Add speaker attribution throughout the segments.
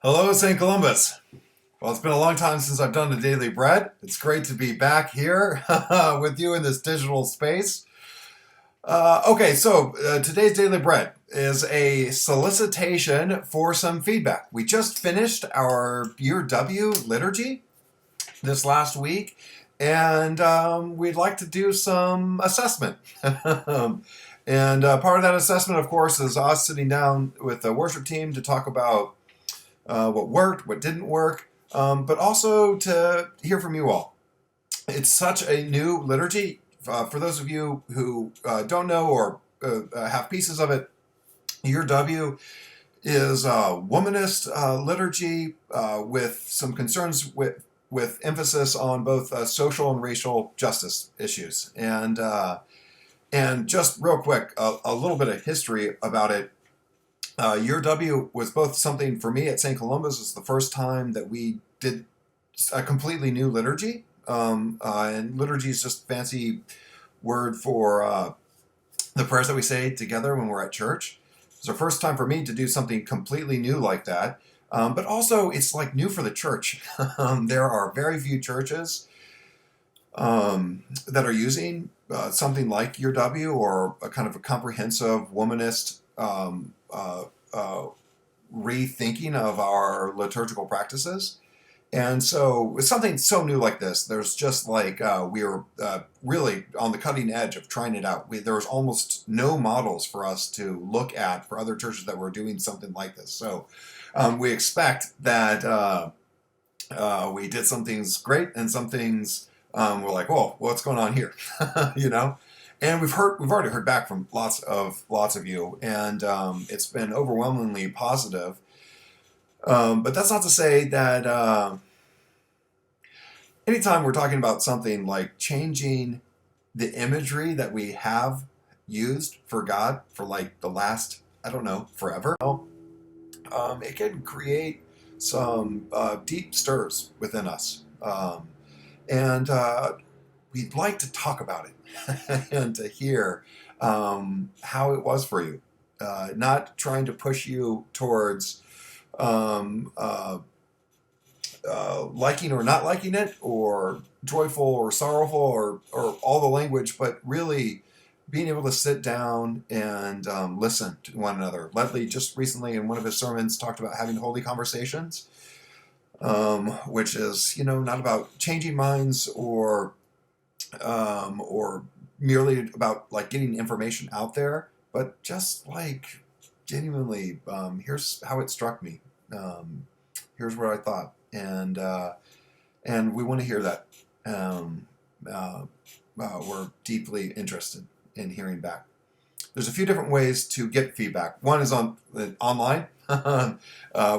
Speaker 1: Hello, St. Columbus. Well, it's been a long time since I've done the Daily Bread. It's great to be back here with you in this digital space. Today's Daily Bread is a solicitation for some feedback. We just finished our Year W liturgy this last week, and we'd like to do some assessment. And part of that assessment, of course, is us sitting down with the worship team to talk about what worked, what didn't work, but also to hear from you all. It's such a new liturgy. For those of you who don't know or have pieces of it, Year W is a Womanist liturgy with some concerns with emphasis on both social and racial justice issues. And just real quick, a little bit of history about it. Year W was both something for me at St. Columba's. It's the first time that we did a completely new liturgy. And liturgy is just a fancy word for the prayers that we say together when we're at church. It's the first time for me to do something completely new like that. But also, it's like new for the church. There are very few churches that are using something like Year W or a kind of a comprehensive womanist rethinking of our liturgical practices. And so with something so new like this, there's just like we are really on the cutting edge of trying it out. There's almost no models for us to look at for other churches that were doing something like this. So we expect that we did some things great and some things we're like, whoa, what's going on here? you know? And we've already heard back from lots of you, and it's been overwhelmingly positive. But that's not to say that anytime we're talking about something like changing the imagery that we have used for God for like the last, I don't know, forever, it can create some deep stirs within us. And we'd like to talk about it and to hear how it was for you. Not trying to push you towards liking or not liking it, or joyful or sorrowful, or all the language, but really being able to sit down and listen to one another. Ledley just recently in one of his sermons talked about having holy conversations, which is, not about changing minds or merely about like getting information out there, but just like genuinely, here's how it struck me. Here's what I thought, and we want to hear that. We're deeply interested in hearing back. There's a few different ways to get feedback. One is online,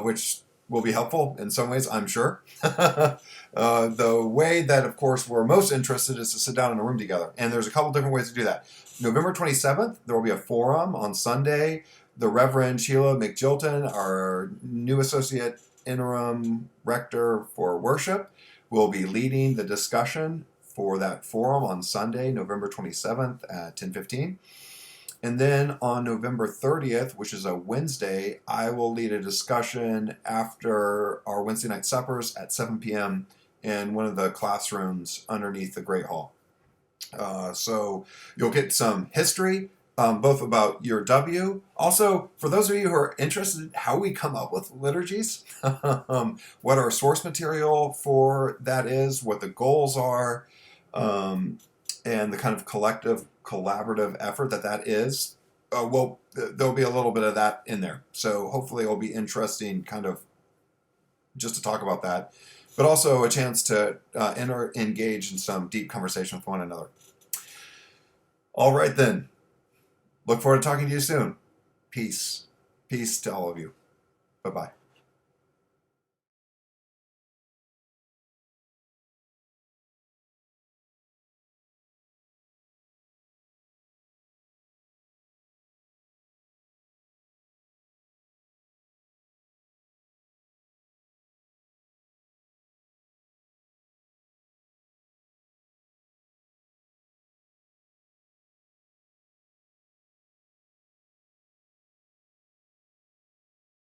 Speaker 1: which will be helpful in some ways, I'm sure. The way that, of course, we're most interested is to sit down in a room together. And there's a couple different ways to do that. November 27th, there will be a forum on Sunday. The Reverend Sheila McJilton, our new associate interim rector for worship, will be leading the discussion for that forum on Sunday, November 27th at 10:15. And then on November 30th, which is a Wednesday, I will lead a discussion after our Wednesday night suppers at 7 p.m. in one of the classrooms underneath the Great Hall. So you'll get some history, both about Year W. Also, for those of you who are interested in how we come up with liturgies, what our source material for that is, what the goals are, and the kind of collective, collaborative effort that is, there'll be a little bit of that in there. So hopefully it'll be interesting kind of just to talk about that, but also a chance to engage in some deep conversation with one another. All right then. Look forward to talking to you soon. Peace. Peace to all of you. Bye-bye.